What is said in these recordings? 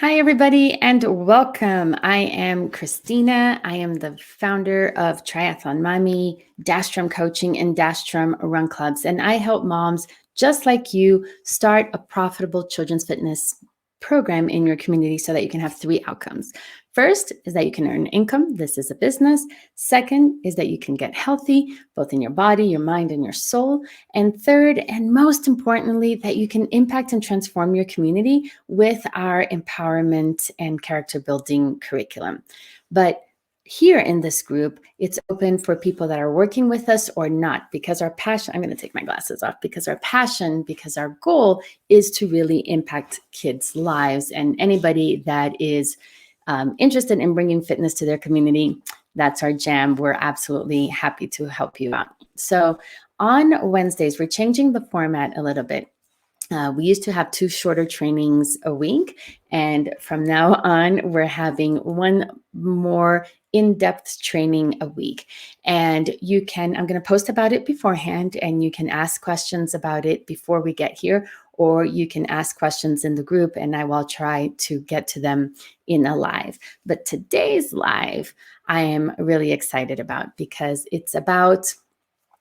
Hi, everybody, and welcome. I am Cristina. I am the founder of Triathlon Mommy, Dashstrom Coaching, and Dashstrom Run Clubs. And I help moms just like you start a profitable children's fitness program in your community so that you can have three outcomes. First is that you can earn income. This is a business. Second is that you can get healthy, both in your body, your mind, and your soul. And third, and most importantly, that you can impact and transform your community with our empowerment and character building curriculum. But here in this group, it's open for people that are working with us or not, because our passion, I'm going to take my glasses off, because our goal is to really impact kids' lives, and anybody that is interested in bringing fitness to their community, that's our jam. We're absolutely happy to help you out. So on Wednesdays, we're changing the format a little bit. We used to have 2 shorter trainings a week, and from now on, we're having 1 more in-depth training a week. And I'm going to post about it beforehand, and you can ask questions about it before we get here, or you can ask questions in the group, and I will try to get to them in a live. But today's live, I am really excited about, because it's about,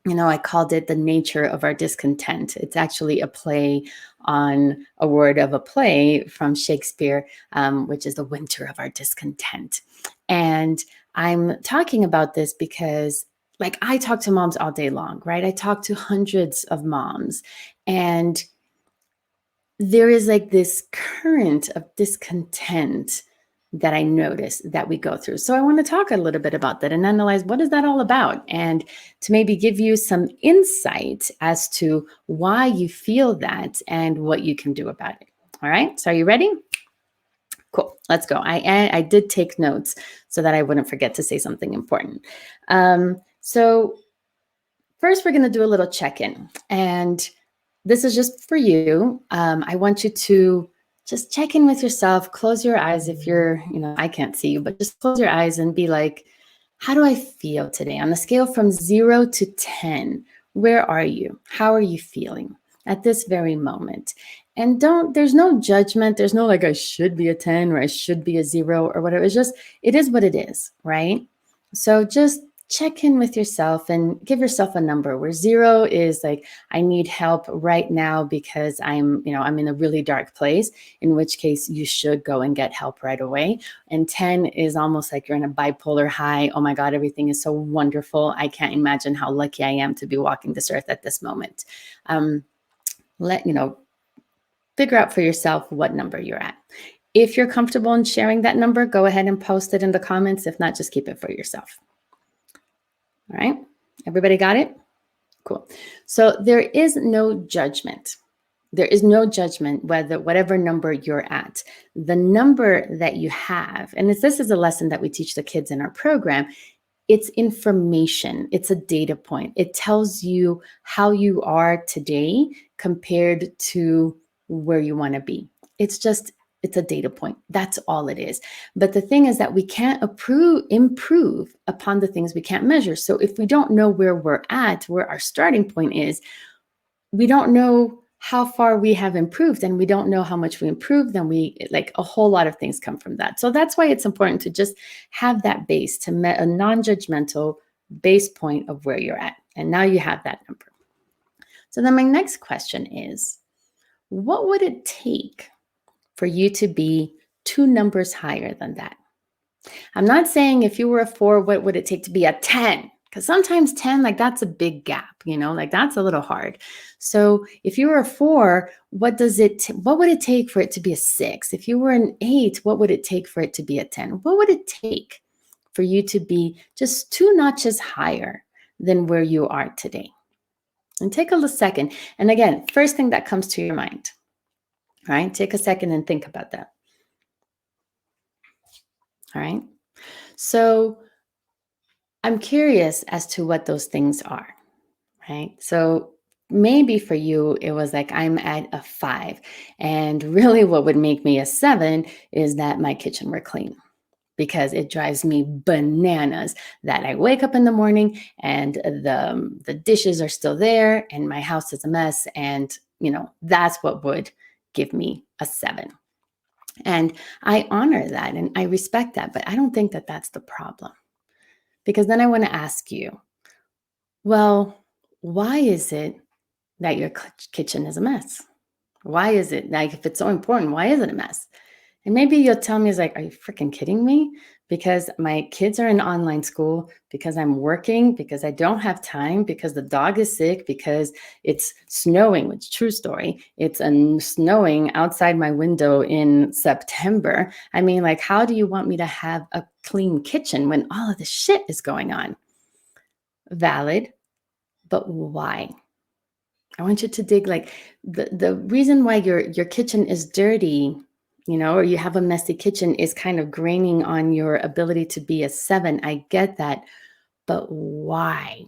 I called it The Nature of Our Discontent. It's actually a play on a word of a play from Shakespeare, which is The Winter of Our Discontent. And I'm talking about this because, I talk to moms all day long, right? I talk to hundreds of moms, and there is this current of discontent that I notice that we go through. So I want to talk a little bit about that and analyze what is that all about, and to maybe give you some insight as to why you feel that and what you can do about it. All right, so are you ready? Cool, let's go. I did take notes so that I wouldn't forget to say something important. So first, we're going to do a little check-in, and this is just for you. I want you to just check in with yourself. Close your eyes if you're, I can't see you, but just close your eyes and be like, how do I feel today? On a scale from 0 to 10, where are you? How are you feeling at this very moment? And there's no judgment. There's no I should be a 10 or I should be a 0 or whatever. It is what it is, right? So just check in with yourself and give yourself a number, where 0 is I need help right now because I'm in a really dark place, in which case you should go and get help right away. And 10 is almost like you're in a bipolar high. Oh my God, everything is so wonderful. I can't imagine how lucky I am to be walking this earth at this moment. Figure out for yourself what number you're at. If you're comfortable in sharing that number, go ahead and post it in the comments. If not, just keep it for yourself. All right, everybody got it? Cool. So there is no judgment. There is no judgment whatever number you're at. The number that you have, and this is a lesson that we teach the kids in our program, it's information. It's a data point. It tells you how you are today compared to where you want to be. It's a data point. That's all it is. But the thing is that we can't improve upon the things we can't measure. So if we don't know where we're at, where our starting point is, we don't know how far we have improved, and we don't know how much we improved. Then a whole lot of things come from that. So that's why it's important to just have that base, to a non-judgmental base point of where you're at. And now you have that number. So then my next question is, what would it take for you to be 2 numbers higher than that? I'm not saying if you were a 4, what would it take to be a 10? Because sometimes 10, that's a big gap, that's a little hard. So if you were a 4, what would it take for it to be a 6? If you were an 8, what would it take for it to be a 10? What would it take for you to be just 2 notches higher than where you are today? And take a second. And again, first thing that comes to your mind. All right, take a second and think about that. All right, so I'm curious as to what those things are, right? So maybe for you, it was I'm at a 5, and really what would make me a 7 is that my kitchen were clean, because it drives me bananas that I wake up in the morning and the dishes are still there and my house is a mess, and that's what would give me a 7. And I honor that and I respect that, but I don't think that that's the problem. Because then I want to ask you, well, why is it that your kitchen is a mess? Why is it like, if it's so important, why is it a mess? And maybe you'll tell me, it's like, are you freaking kidding me? Because my kids are in online school, because I'm working, because I don't have time, because the dog is sick, because it's snowing, which true story. It's snowing outside my window in September. I mean, like, how do you want me to have a clean kitchen when all of this shit is going on? Valid, but why? I want you to dig, like, the reason why your kitchen is dirty, or you have a messy kitchen is kind of graining on your ability to be a 7. I get that. But why?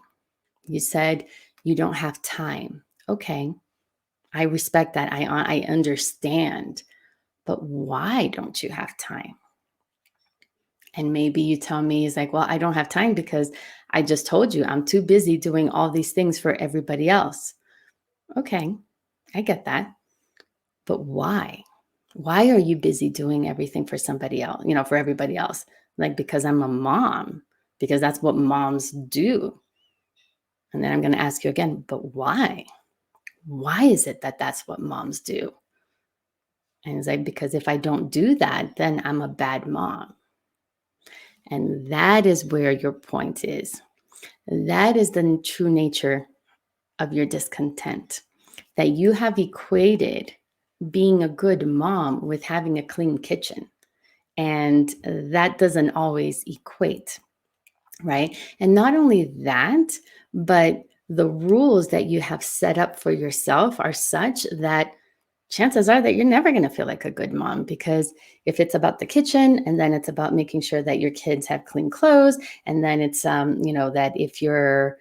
You said you don't have time. Okay. I respect that. I understand. But why don't you have time? And maybe you tell me, it's like, well, I don't have time because I just told you I'm too busy doing all these things for everybody else. Okay. I get that. But why? Why are you busy doing everything for somebody else, for everybody else? Like, because I'm a mom, because that's what moms do. And then I'm going to ask you again, but why? Why is it that that's what moms do? And it's like, because if I don't do that, then I'm a bad mom. And that is where your point is. That is the true nature of your discontent, that you have equated being a good mom with having a clean kitchen. And that doesn't always equate, right? And not only that, but the rules that you have set up for yourself are such that chances are that you're never going to feel like a good mom, because if it's about the kitchen and then it's about making sure that your kids have clean clothes, and then it's that if you're,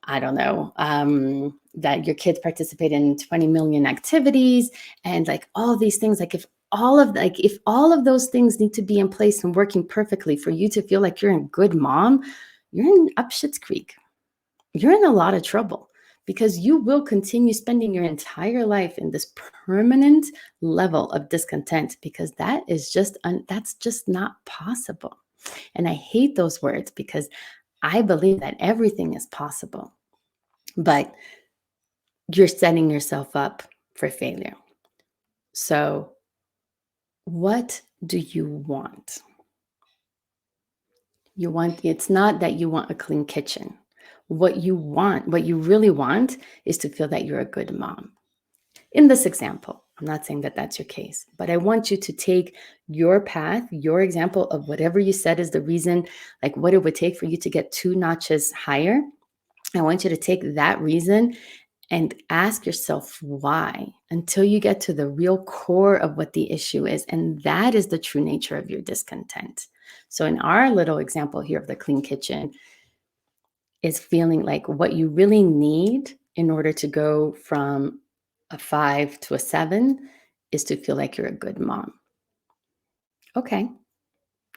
I don't know, that your kids participate in 20 million activities and like all these things, like if all of those things need to be in place and working perfectly for you to feel like you're a good mom, you're in up shit's creek. You're in a lot of trouble, because you will continue spending your entire life in this permanent level of discontent, because that is that's just not possible. And I hate those words, because I believe that everything is possible, but you're setting yourself up for failure. So what do you want? It's not that you want a clean kitchen. What you really want is to feel that you're a good mom. In this example, I'm not saying that that's your case, but I want you to take your path, your example of whatever you said is the reason, like what it would take for you to get 2 notches higher. I want you to take that reason and ask yourself why, until you get to the real core of what the issue is. And that is the true nature of your discontent. So in our little example here of the clean kitchen, is feeling like what you really need in order to go from a 5 to a 7 is to feel like you're a good mom. Okay,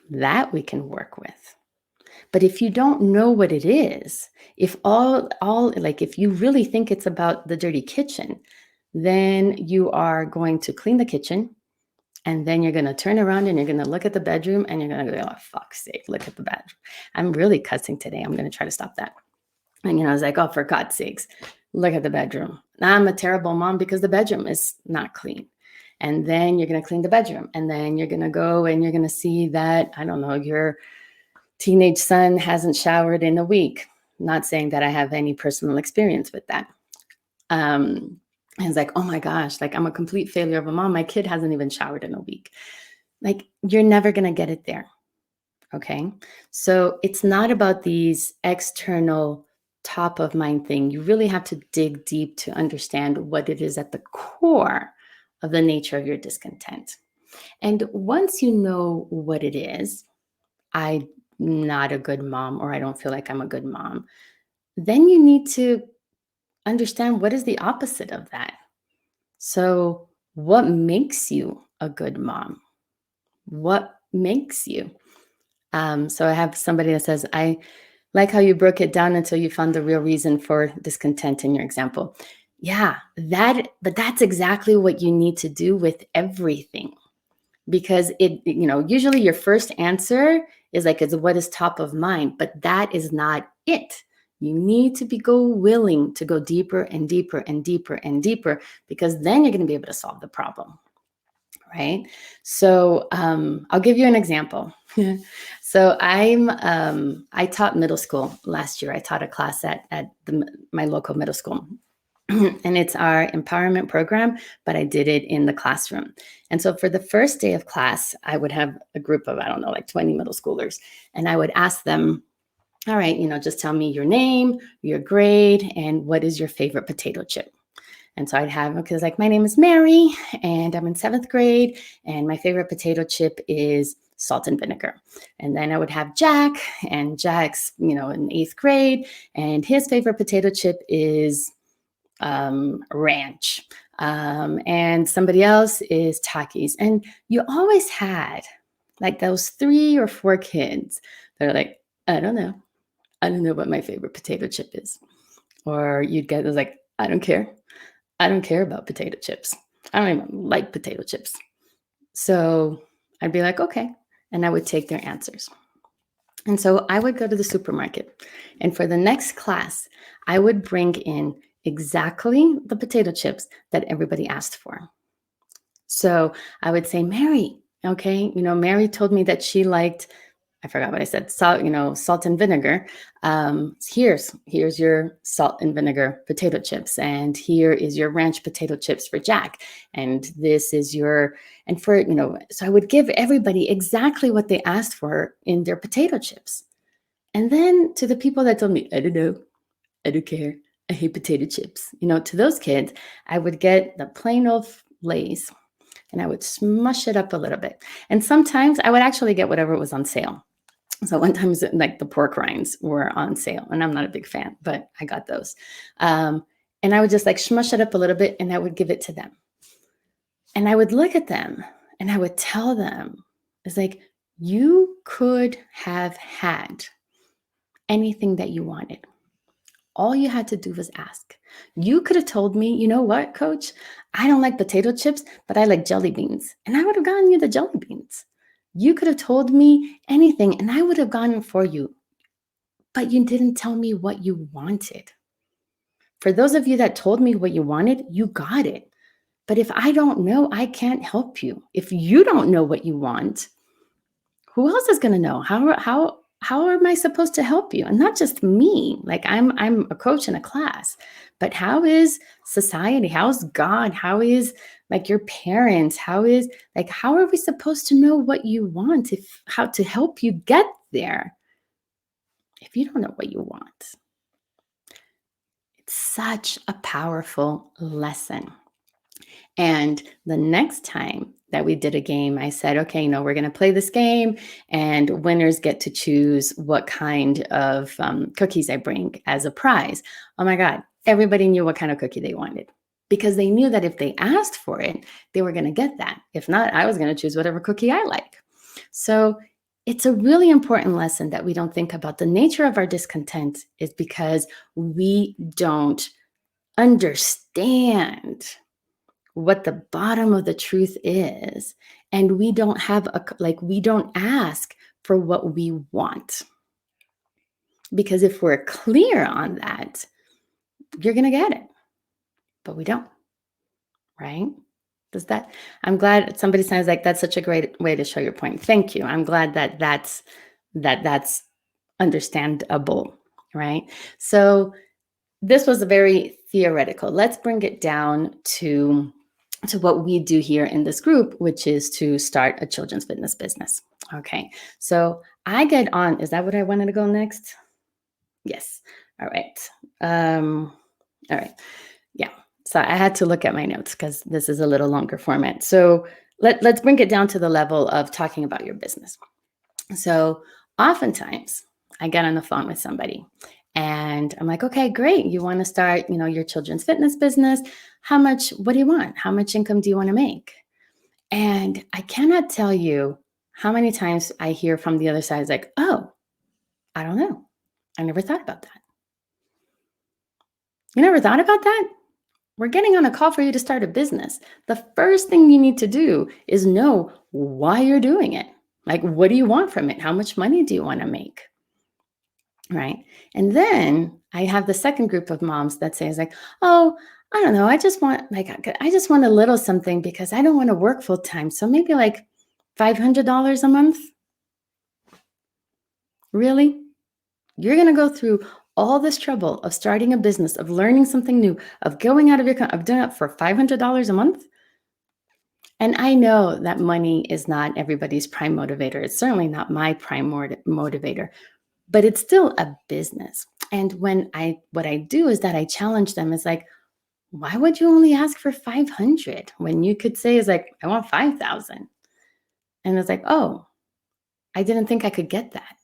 that we can work with. But if you don't know what it is, if if you really think it's about the dirty kitchen, then you are going to clean the kitchen, and then you're going to turn around and you're going to look at the bedroom and you're going to go, oh, fuck's sake, look at the bedroom. I'm really cussing today. I'm going to try to stop that. And, I was like, oh, for God's sakes, look at the bedroom. I'm a terrible mom because the bedroom is not clean. And then you're going to clean the bedroom. And then you're going to go and you're going to see that, I don't know, your teenage son hasn't showered in a week. Not saying that I have any personal experience with that. And it's like, oh my gosh, like I'm a complete failure of a mom. My kid hasn't even showered in a week. Like, you're never going to get it there. Okay. So it's not about these external top of mind thing. You really have to dig deep to understand what it is at the core of the nature of your discontent. And once you know what it is, I'm not a good mom, or I don't feel like I'm a good mom, then you need to understand what is the opposite of that. So what makes you a good mom? What makes you? So I have somebody that says, I like how you broke it down until you found the real reason for discontent in your example. Yeah, but that's exactly what you need to do with everything. because usually your first answer is like, it's what is top of mind, but that is not it. You need to go willing to go deeper and deeper and deeper and deeper, because then you're going to be able to solve the problem. Right? So I'll give you an example. So I taught middle school last year. I taught a class at my local middle school. And it's our empowerment program, but I did it in the classroom. And so for the first day of class, I would have a group of, I don't know, like 20 middle schoolers. And I would ask them, all right, just tell me your name, your grade, and what is your favorite potato chip? And so I'd have, because like, my name is Mary and I'm in 7th grade and my favorite potato chip is salt and vinegar. And then I would have Jack, and Jack's, in 8th grade, and his favorite potato chip is ranch. And somebody else is Takis. And you always had like those 3 or 4 kids that are like, I don't know what my favorite potato chip is. Or you'd get those like, I don't care about potato chips. I don't even like potato chips. So I'd be like, okay. And I would take their answers. And so I would go to the supermarket. And for the next class, I would bring in exactly the potato chips that everybody asked for. So I would say, Mary, okay, Mary told me that she liked, I forgot what I said, salt and vinegar. Here's your salt and vinegar potato chips. And here is your ranch potato chips for Jack. And this is so I would give everybody exactly what they asked for in their potato chips. And then to the people that told me, I don't know, I don't care, I hate potato chips, to those kids, I would get the plain old Lay's and I would smush it up a little bit. And sometimes I would actually get whatever was on sale. So one time, like the pork rinds were on sale, and I'm not a big fan, but I got those. And I would just like smush it up a little bit, and I would give it to them. And I would look at them, and I would tell them, it's like, you could have had anything that you wanted. All you had to do was ask. You could have told me, you know what, coach? I don't like potato chips, but I like jelly beans. And I would have gotten you the jelly beans. You could have told me anything and I would have gone for you. But you didn't tell me what you wanted. For those of you that told me what you wanted, you got it. But if I don't know, I can't help you. If you don't know what you want, who else is going to know? How am I supposed to help you? And not just me, like I'm a coach in a class, but how is society? How is God? How is like your parents? How are we supposed to know what you want, how to help you get there if you don't know what you want? It's such a powerful lesson. And the next time that we did a game, I said, okay, we're going to play this game and winners get to choose what kind of cookies I bring as a prize. Oh my God, everybody knew what kind of cookie they wanted because they knew that if they asked for it, they were going to get that. If not, I was going to choose whatever cookie I like. So it's a really important lesson that we don't think about. The nature of our discontent is because we don't understand what the bottom of the truth is. And we don't we don't ask for what we want. Because if we're clear on that, you're going to get it. But we don't, right? I'm glad somebody sounds like that's such a great way to show your point. Thank you. I'm glad that's understandable, right? So this was a very theoretical. Let's bring it down to what we do here in this group, which is to start a children's fitness business. Okay, so I get on, is that what I wanted to go next? Yes, all right. All right, yeah, so I had to look at my notes because this is a little longer format. So let's bring it down to the level of talking about your business. So oftentimes I get on the phone with somebody and I'm like, okay, great. You want to start, your children's fitness business. What do you want? How much income do you want to make? And I cannot tell you how many times I hear from the other side, it's like, oh, I don't know. I never thought about that. You never thought about that? We're getting on a call for you to start a business. The first thing you need to do is know, why you're doing it. Like, what do you want from it? How much money do you want to make? Right. And then I have the second group of moms that says like, oh, I don't know. I just want a little something because I don't want to work full time. So maybe like $500 a month. Really? You're going to go through all this trouble of starting a business, of learning something new, of going out of of doing it for $500 a month? And I know that money is not everybody's prime motivator. It's certainly not my prime motivator, but it's still a business. And what I do is that I challenge them is like, why would you only ask for 500 when you could say is like, I want 5,000? And it's like, oh, I didn't think I could get that.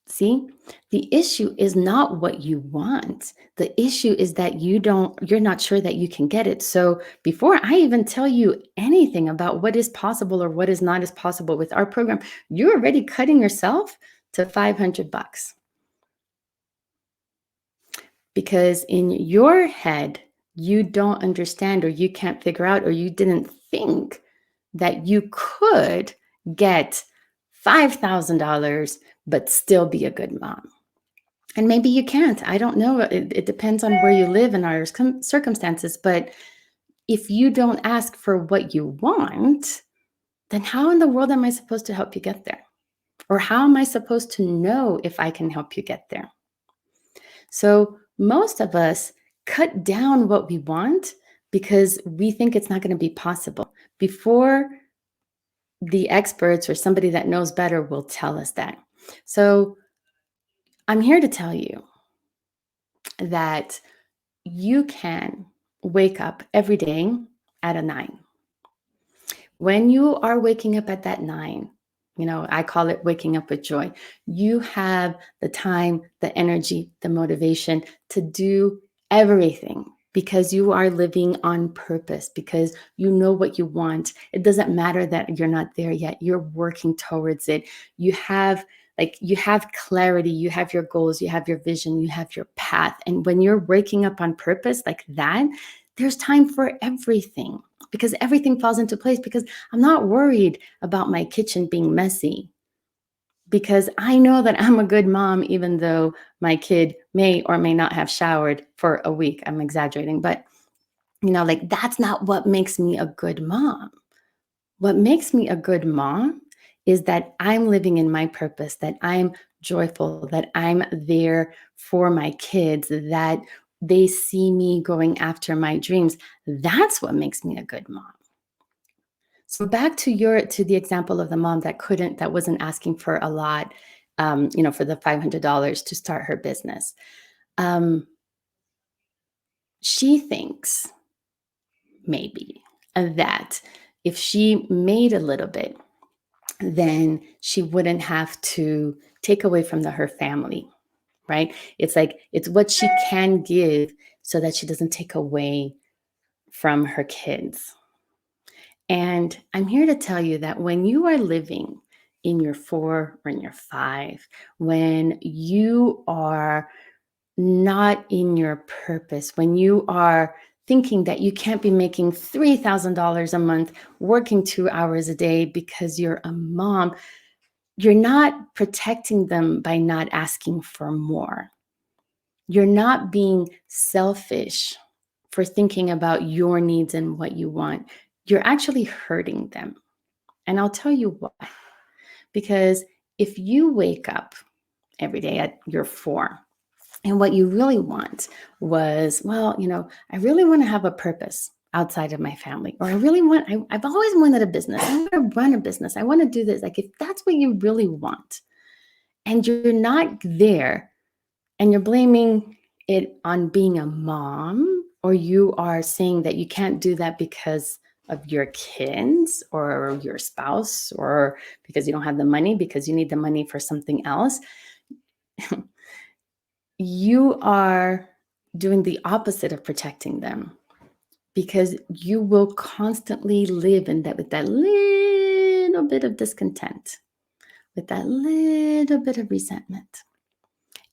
See, the issue is not what you want. The issue is that you're not sure that you can get it. So before I even tell you anything about what is possible or what is not as possible with our program, you're already cutting yourself to 500 bucks. Because in your head, you don't understand or you can't figure out or you didn't think that you could get $5,000 but still be a good mom. And maybe you can't. I don't know. It depends on where you live and our circumstances. But if you don't ask for what you want, then how in the world am I supposed to help you get there? Or how am I supposed to know if I can help you get there? So most of us cut down what we want because we think it's not going to be possible before the experts or somebody that knows better will tell us that. So I'm here to tell you that you can wake up every day at a 9. When you are waking up at that 9, I call it waking up with joy. You have the time, the energy, the motivation to do everything because you are living on purpose, because you know what you want. It doesn't matter that you're not there yet. You're working towards it. You have clarity, you have your goals, you have your vision, you have your path. And when you're waking up on purpose like that, there's time for everything because everything falls into place because I'm not worried about my kitchen being messy because I know that I'm a good mom, even though my kid may or may not have showered for a week. I'm exaggerating, but that's not what makes me a good mom. What makes me a good mom is that I'm living in my purpose, that I'm joyful, that I'm there for my kids, that they see me going after my dreams. That's what makes me a good mom. So back to the example of the mom that wasn't asking for a lot, for the $500 to start her business. She thinks maybe that if she made a little bit, then she wouldn't have to take away from her family, right? It's like, it's what she can give so that she doesn't take away from her kids. And I'm here to tell you that when you are living in your 4 or in your 5, when you are not in your purpose, when you are thinking that you can't be making $3,000 a month working 2 hours a day because you're a mom, you're not protecting them by not asking for more. You're not being selfish for thinking about your needs and what you want. You're actually hurting them. And I'll tell you why. Because if you wake up every day at your 4, and what you really want was, I really want to have a purpose outside of my family, or I've always wanted a business. I want to run a business. I want to do this. Like, if that's what you really want and you're not there and you're blaming it on being a mom, or you are saying that you can't do that because of your kids or your spouse, or because you don't have the money, because you need the money for something else, you are doing the opposite of protecting them, because you will constantly live in that with that little bit of discontent, with that little bit of resentment.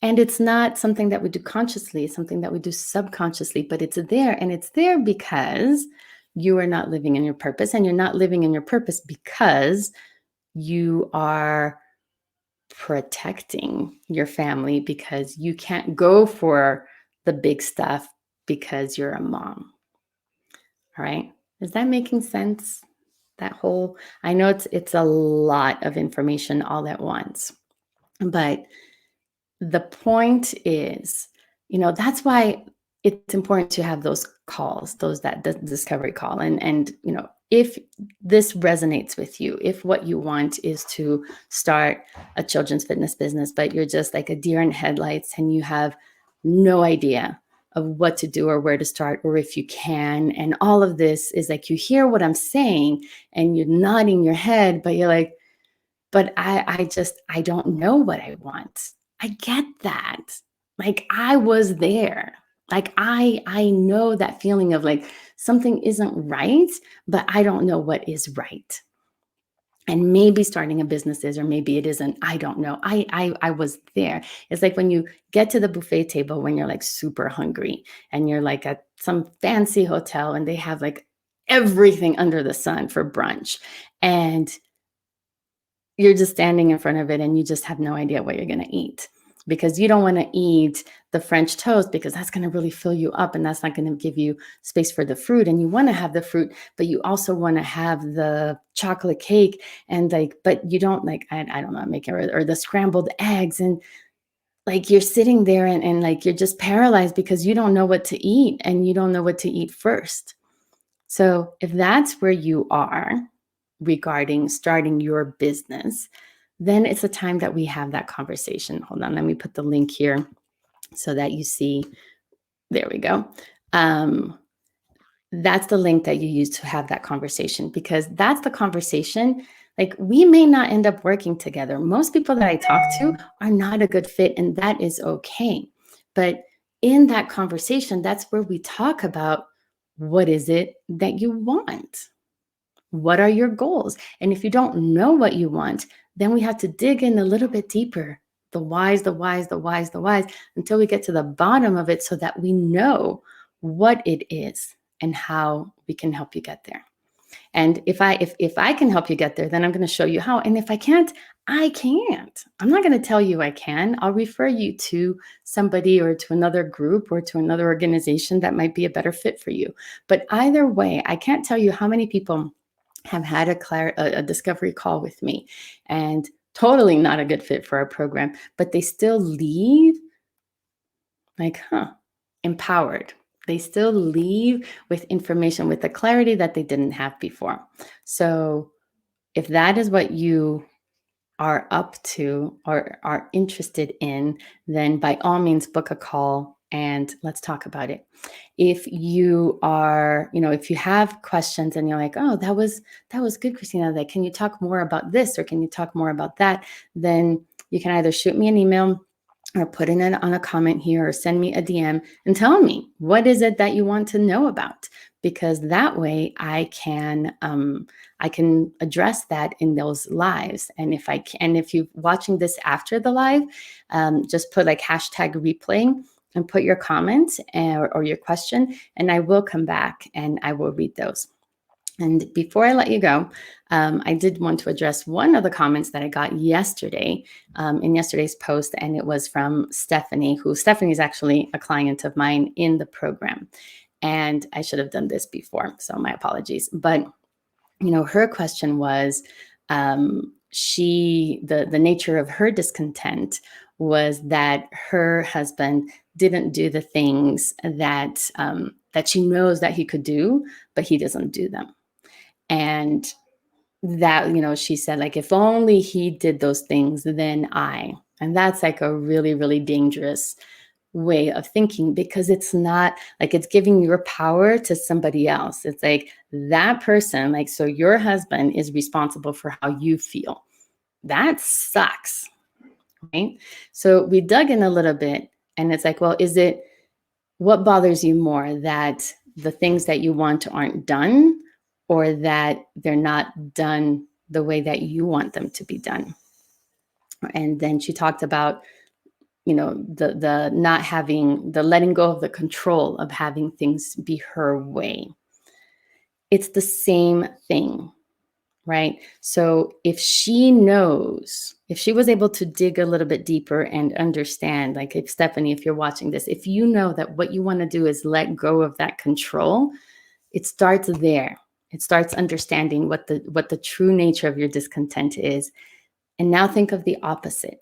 And it's not something that we do consciously, it's something that we do subconsciously, but it's there. And it's there because you are not living in your purpose. And you're not living in your purpose because you are protecting your family, because you can't go for the big stuff because you're a mom. All right. Is that making sense? That whole, I know it's a lot of information all at once, but the point is, that's why it's important to have those calls, that discovery call. And if this resonates with you, if what you want is to start a children's fitness business, but you're just like a deer in headlights and you have no idea of what to do or where to start, or if you can, and all of this is like, you hear what I'm saying and you're nodding your head, but you're like, but I don't know what I want. I get that. Like, I was there. Like, I know that feeling of like something isn't right, but I don't know what is right. And maybe starting a business is, or maybe it isn't. I don't know. I was there. It's like when you get to the buffet table when you're like super hungry and you're like at some fancy hotel and they have like everything under the sun for brunch. And you're just standing in front of it and you just have no idea what you're going to eat, because you don't want to eat the French toast because that's going to really fill you up and that's not going to give you space for the fruit. And you want to have the fruit, but you also want to have the chocolate cake and like, but you don't like, I don't know, make it, or the scrambled eggs. And like, you're sitting there and like, you're just paralyzed because you don't know what to eat and you don't know what to eat first. So if that's where you are regarding starting your business, then it's a time that we have that conversation. Hold on, let me put the link here so that you see. There we go. That's the link that you use to have that conversation, because that's the conversation. Like, we may not end up working together. Most people that I talk to are not a good fit, and that is okay. But in that conversation, that's where we talk about, what is it that you want? What are your goals? And if you don't know what you want, then we have to dig in a little bit deeper. The whys, the whys, the whys, the whys, until we get to the bottom of it so that we know what it is and how we can help you get there. And if I can help you get there, then I'm going to show you how. And if I can't, I can't. I'm not going to tell you I can. I'll refer you to somebody or to another group or to another organization that might be a better fit for you. But either way, I can't tell you how many people have had a discovery call with me and totally not a good fit for our program, but they still leave like, empowered. They still leave with information, with the clarity that they didn't have before. So if that is what you are up to or are interested in, then by all means book a call and let's talk about it. If you are, if you have questions and you're like, oh, that was good, Cristina, like, can you talk more about this or can you talk more about that? Then you can either shoot me an email or put in it on a comment here or send me a DM and tell me, what is it that you want to know about? Because that way I can address that in those lives. And if you're watching this after the live, just put like #replay and put your comment or your question, and I will come back and I will read those. And before I let you go, I did want to address one of the comments that I got yesterday in yesterday's post, and it was from Stephanie, Stephanie is actually a client of mine in the program. And I should have done this before, so my apologies. But, her question was, the nature of her discontent was that her husband didn't do the things that she knows that he could do, but he doesn't do them. And that, she said, like, if only he did those things, then and that's like a really, really dangerous way of thinking, because it's not like it's giving your power to somebody else. It's like that person, like, so your husband is responsible for how you feel. That sucks, right? So we dug in a little bit and it's like, well, what bothers you more, that the things that you want aren't done, or that they're not done the way that you want them to be done? And then she talked about, the not having, the letting go of the control of having things be her way. it's the same thing, right? So if she knows, if she was able to dig a little bit deeper and understand, like if Stephanie, if you're watching this, if you know that what you want to do is let go of that control, it starts there. It starts understanding what the true nature of your discontent is. And now think of the opposite.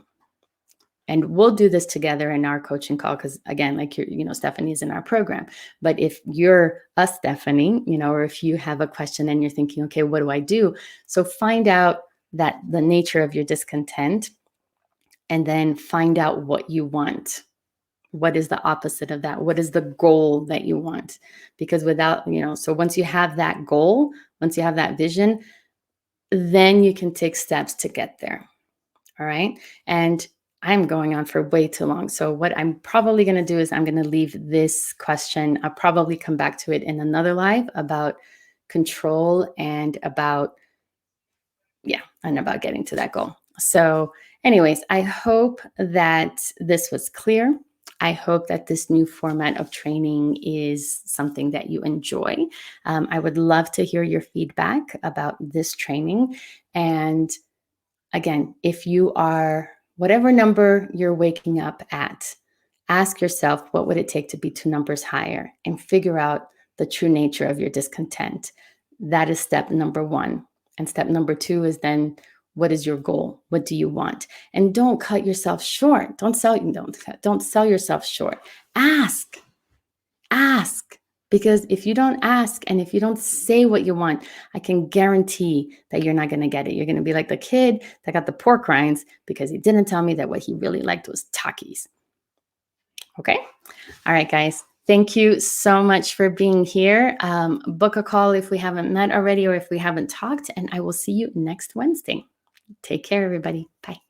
And we'll do this together in our coaching call because, again, like Stephanie's in our program. But if you're a Stephanie, or if you have a question and you're thinking, okay, what do I do? So find out that the nature of your discontent, and then find out what you want. What is the opposite of that? What is the goal that you want? Because without, so once you have that goal, once you have that vision, then you can take steps to get there. All right. And I'm going on for way too long. So what I'm probably going to do is I'm going to leave this question. I'll probably come back to it in another live about control and about getting to that goal. So anyways, I hope that this was clear. I hope that this new format of training is something that you enjoy. I would love to hear your feedback about this training. And again, if you are whatever number you're waking up at, ask yourself, what would it take to be 2 numbers higher, and figure out the true nature of your discontent. That is step number 1. And step number 2 is then, what is your goal? What do you want? And don't cut yourself short. Don't sell yourself short. Ask. Because if you don't ask and if you don't say what you want, I can guarantee that you're not going to get it. You're going to be like the kid that got the pork rinds because he didn't tell me that what he really liked was Takis. Okay? All right, guys. Thank you so much for being here. Book a call if we haven't met already or if we haven't talked, and I will see you next Wednesday. Take care, everybody. Bye.